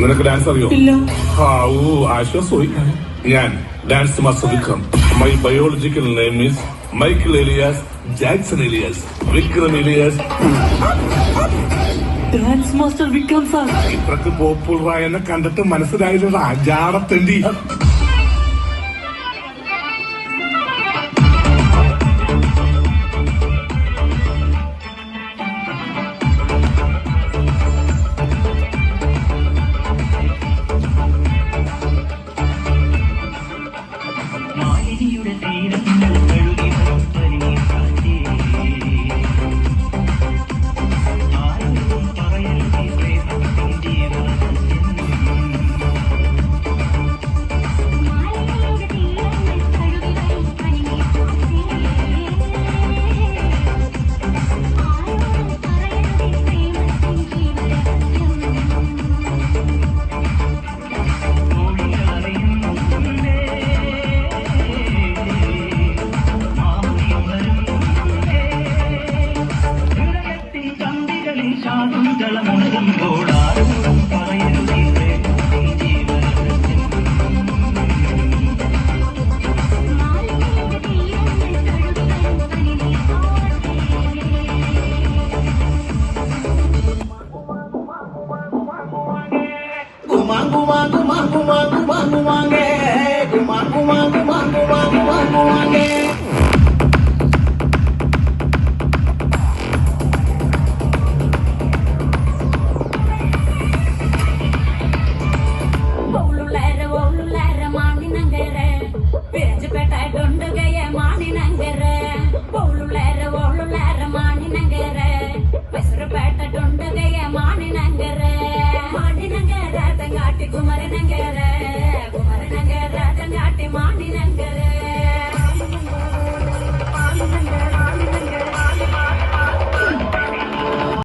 നിനക്ക് ഡാൻസ് അറിയോ? ഇല്ല. ആശ്വാസമായി. ഞാൻ dance master Vikram. My biological name is Michael alias Jackson alias Vikram alias. Dance master Vikram sir. ഇത്രക്ക് പോപ്പുലറായ എന്നെ കണ്ടിട്ട് മനസ്സിലായില്ല ജാടത്തണ്ടി. குமரனங்கர குமரனங்கர தங்காட்டி மாநிலங்கர